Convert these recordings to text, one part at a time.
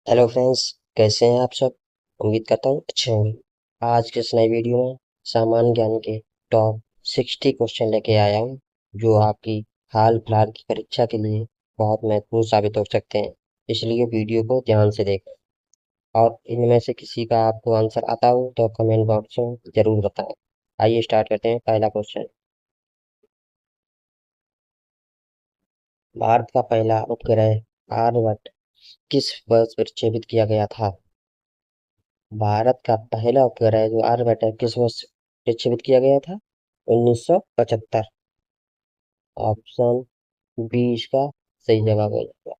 Hello friends, कैसे हैं आप सब। उम्मीद करता हूँ अच्छे होंगे। आज के इस नए वीडियो में सामान्य ज्ञान के टॉप 60 क्वेश्चन लेके आया हूँ, जो आपकी हाल फिलहाल की परीक्षा के लिए बहुत महत्वपूर्ण साबित हो सकते हैं। इसलिए वीडियो को ध्यान से देखें, और इनमें से किसी का आपको आंसर आता हो तो कमेंट बॉक्स में जरूर बताएं। आइए स्टार्ट करते हैं। पहला क्वेश्चन। भारत का पहला उपग्रह आर्यभट्ट किस वर्ष प्रक्षेपित किया गया था। भारत का पहला उपग्रह जो आर्यभट्ट है किस वर्ष प्रक्षेपित किया गया था। 1975। ऑप्शन बी इसका सही जवाब हो जाएगा।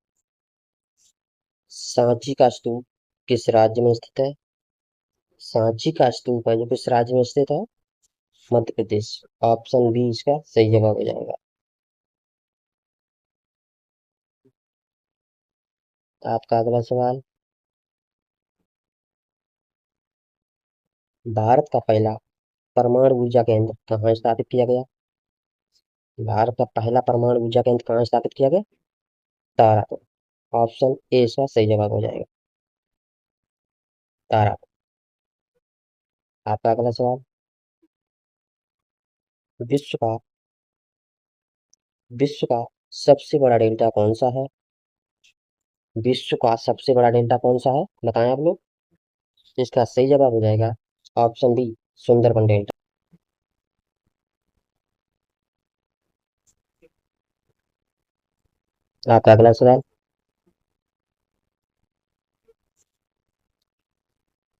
सांची का स्तूप किस राज्य में स्थित है। सांची का स्तूप है जो किस राज्य में स्थित है। मध्य प्रदेश। ऑप्शन बी इसका सही जवाब हो जाएगा। आपका अगला सवाल। भारत का पहला परमाणु ऊर्जा केंद्र कहाँ स्थापित किया गया। भारत का पहला परमाणु ऊर्जा केंद्र कहाँ स्थापित किया गया। तारापुर। ऑप्शन ए इसका सही जवाब हो जाएगा। तारापुर। आपका अगला सवाल। विश्व का विश्व का सबसे बड़ा डेल्टा कौन सा है। विश्व का सबसे बड़ा डेल्टा कौन सा है, बताएं आप लोग। इसका सही जवाब हो जाएगा ऑप्शन बी, सुंदरबन डेल्टा। आपका अगला सवाल।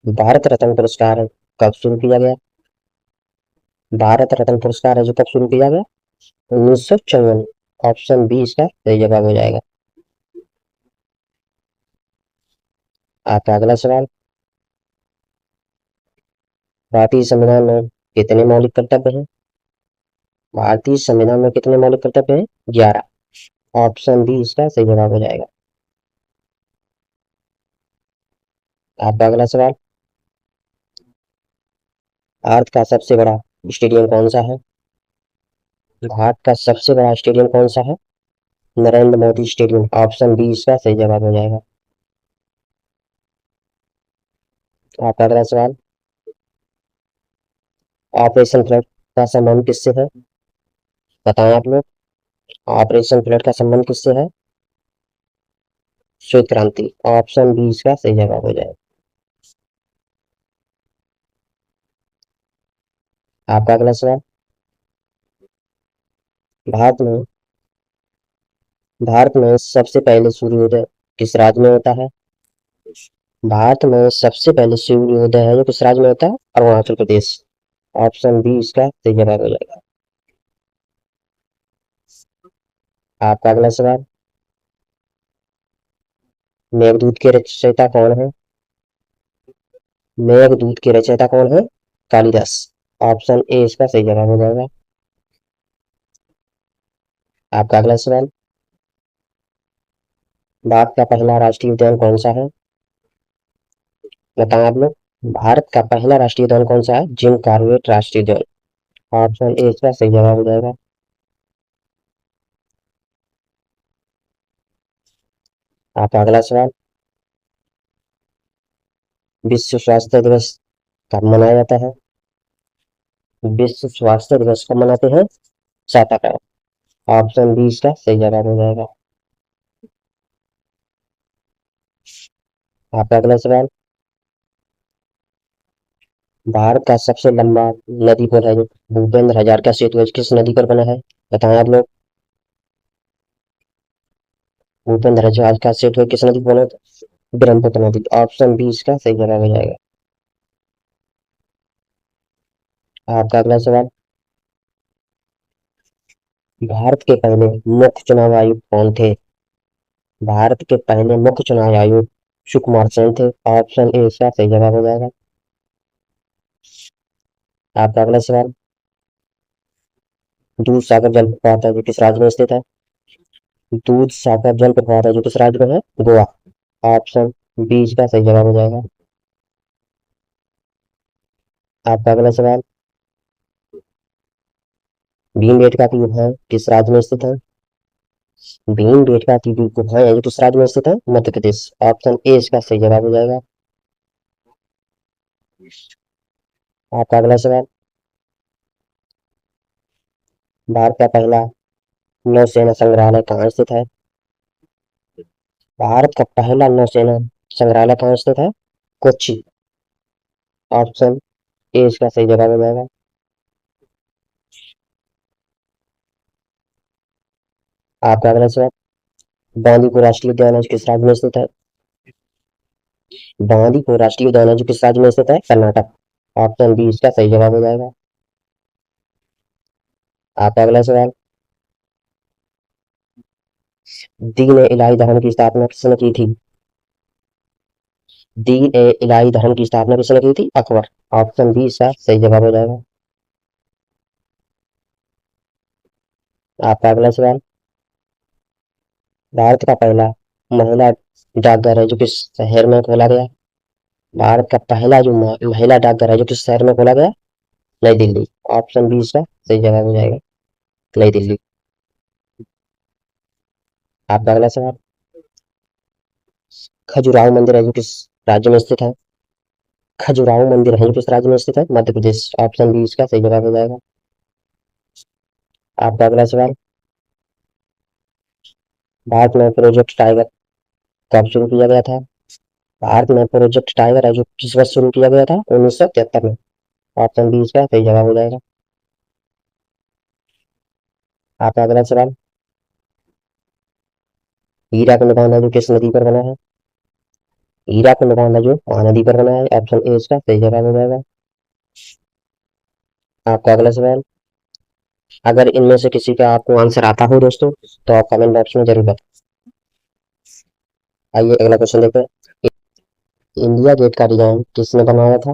भारत रत्न पुरस्कार कब शुरू किया गया। भारत रत्न पुरस्कार है जो कब शुरू किया गया। 1954। ऑप्शन बी इसका सही जवाब हो जाएगा। आपका अगला सवाल। भारतीय संविधान में कितने मौलिक कर्तव्य हैं। भारतीय संविधान में कितने मौलिक कर्तव्य हैं। 11। ऑप्शन बी इसका सही जवाब हो जाएगा। आपका अगला सवाल। भारत का सबसे बड़ा स्टेडियम कौन सा है। भारत का सबसे बड़ा स्टेडियम कौन सा है। Narendra Modi stadium. Option B इसका सही जवाब हो जाएगा। आपका अगला सवाल। ऑपरेशन फ्लड का संबंध किससे है, बताएं आप लोग। ऑपरेशन फ्लड का संबंध किससे है। श्वेत क्रांति। ऑप्शन बी इसका सही जवाब हो जाएगा। आपका अगला सवाल। भारत में भारत में सबसे पहले सूर्योदय किस राज्य में होता है। भारत में सबसे पहले सूर्योदय है जो किस राज्य में होता है। अरुणाचल प्रदेश। ऑप्शन बी इसका सही जवाब हो जाएगा। आपका अगला सवाल। मेघदूत के रचयिता कौन है। मेघदूत के रचयिता कौन है। कालिदास। ऑप्शन ए इसका सही जवाब हो जाएगा। आपका अगला सवाल। भारत का पहला राष्ट्रीय उद्यान कौन सा है, बताएं आप लोग। भारत का पहला राष्ट्रीय उद्यान कौन सा है। जिम कॉर्बेट राष्ट्रीय उद्यान। ऑप्शन ए इसका सही जवाब हो जाएगा। आपका अगला सवाल। विश्व स्वास्थ्य दिवस कब मनाया जाता है। विश्व स्वास्थ्य दिवस कब मनाते हैं। 7 अप्रैल। ऑप्शन बी इसका सही जवाब हो जाएगा। आपका अगला सवाल। भारत का सबसे लंबा नदी पुल है जो भूपेंद्र हजारिका सेतु है, किस नदी पर बना है, बताएं आप लोग। भूपेंद्र हजारिका सेतु है किस नदी पर बना है? ब्रह्मपुत्र नदी। ऑप्शन बी इसका सही जवाब हो जाएगा। आपका अगला सवाल। भारत के पहले मुख्य चुनाव आयुक्त कौन थे। भारत के पहले मुख्य चुनाव आयुक्त सुकुमार सेन थे। ऑप्शन ए इसका सही जवाब हो जाएगा। आपका अगला सवाल। दूध सागर जलप्रपात है जो किस राज्य में स्थित है। दूध सागर जलप्रपात है जो किस राज्य में है। गोवा। ऑप्शन बी इसका सही जवाब हो जाएगा। आपका अगला सवाल। भीमबेटका की गुफा किस राज्य में स्थित है। भीमबेटका की जो गुफाएं हैं जो किस राज्य में स्थित है? मध्य प्रदेश। ऑप्शन ए इसका सही जवाब हो जाएगा। आपका अगला सवाल, भारत का पहला नौसेना संग्रहालय कहाँ स्थित है? भारत का पहला नौसेना संग्रहालय कहाँ स्थित है? कोच्चि। ऑप्शन ए इसका सही जवाब हो जाएगा। आपका अगला सवाल, बांदीपुर राष्ट्रीय उद्यान है जो किस राज्य में स्थित है? बांदीपुर राष्ट्रीय उद्यान है जो किस राज्य में स्थित है? कर्नाटक। ऑप्शन बी इसका सही जवाब हो जाएगा। आपका अगला सवाल, दीन ए इलाही धर्म की स्थापना किसने की थी? दीन ए इलाही धर्म की स्थापना किसने की थी? अकबर। ऑप्शन बी इसका सही जवाब हो जाएगा। आपका अगला सवाल, भारत का पहला महिला डाकघर है जो किस शहर में खोला गया? भारत का पहला जो महिला डाकघर है जो किस शहर में खोला गया? नई दिल्ली। ऑप्शन बी इसका सही जवाब हो जाएगा, नई दिल्ली। आपका अगला सवाल, खजुराहो मंदिर है जो किस राज्य में स्थित है? खजुराहो मंदिर है जो किस राज्य में स्थित है? मध्य प्रदेश। ऑप्शन बी इसका सही जवाब हो जाएगा। आपका अगला सवाल, भारत में प्रोजेक्ट टाइगर कब शुरू किया गया था? भारत में प्रोजेक्ट टाइगर है जो किस वर्ष शुरू किया गया था? 1973 में। ऑप्शन बी इसका सही जवाब हो जाएगा। आपका अगला सवाल, हीराकुंड बांध है जो किस नदी पर बना है? हीराकुंड बांध है जो महानदी पर बना है। ऑप्शन ए इसका सही जवाब हो जाएगा। आपका अगला सवाल, अगर इनमें से किसी का आपको आंसर आता हो दोस्तों तो आप कमेंट बॉक्स में जरूर बताएं। आइए अगला क्वेश्चन देखते हैं। इंडिया गेट का डिजाइन किसने बनाया था?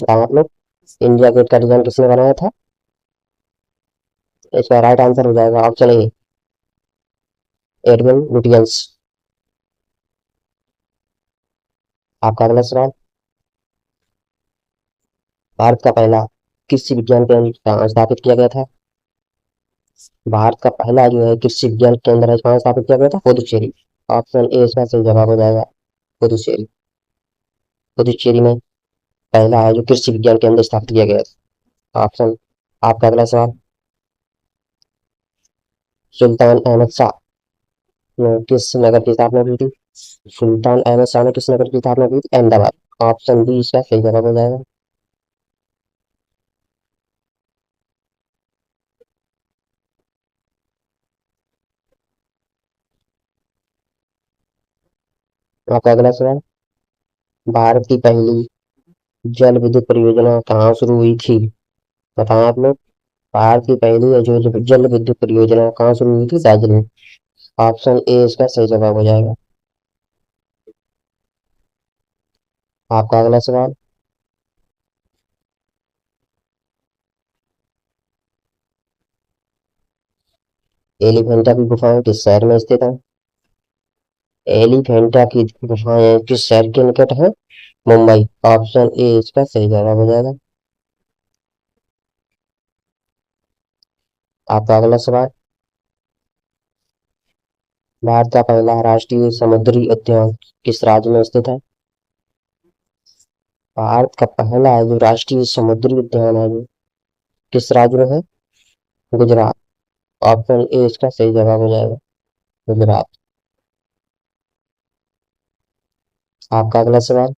बताओ आप लोग, इंडिया गेट का डिजाइन किसने बनाया था? इसका राइट आंसर हो जाएगा ऑप्शन ए, एडविन लुटियंस। आपका अगला सवाल, भारत का पहला कृषि विज्ञान केंद्र कहाँ स्थापित किया गया था? भारत का पहला जो है कृषि विज्ञान केंद्र है कहाँ स्थापित किया गया था? पुदुचेरी। ऑप्शन ए इसका सही जवाब हो जाएगा, पुदुचेरी। पुदुचेरी में पहला है जो कृषि विज्ञान केंद्र स्थापित किया गया था। ऑप्शन। आपका अगला सवाल, सुल्तान अहमद शाह ने किस नगर की स्थापना की थी? सुल्तान अहमद शाह ने किस नगर की स्थापना की थी? अहमदाबाद। ऑप्शन बी इसका सही जवाब हो जाएगा। आपका अगला सवाल, भारत की पहली जल विद्युत परियोजना कहाँ शुरू हुई थी? बताएं आप लोग, भारत की पहली जो जल विद्युत परियोजना कहाँ शुरू हुई थी? दार्जिलिंग। ऑप्शन ए इसका सही जवाब हो जाएगा। आपका अगला सवाल, एलिफेंटा की गुफाएं किस शहर में स्थित है? एलिफेंटा की गुफाएं किस शहर के निकट है? मुंबई। ऑप्शन ए इसका सही जवाब हो जाएगा। आपका अगला सवाल, भारत का पहला राष्ट्रीय समुद्री उद्यान किस राज्य में स्थित है? भारत का पहला जो राष्ट्रीय समुद्री उद्यान है वो किस राज्य में है? गुजरात। ऑप्शन ए इसका सही जवाब हो जाएगा, गुजरात। आपका अगला सवाल,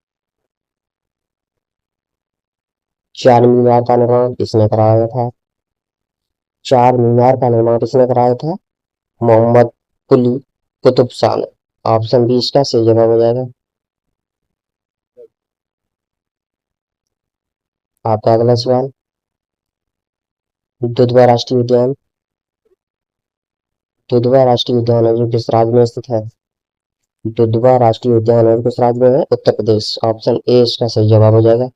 चार मीनार का निर्माण किसने कराया था? चार मीनार का निर्माण किसने कराया था? मोहम्मद कुली कुतुब शाह ने। ऑप्शन बी इसका सही जवाब हो जाएगा। आपका अगला सवाल, दुधवा राष्ट्रीय उद्यान, दुधवा राष्ट्रीय उद्यान है जो किस राज्य में स्थित है? दुधवा राष्ट्रीय उद्यान है जो किस राज्य में है? उत्तर प्रदेश। ऑप्शन ए इसका सही जवाब हो जाएगा।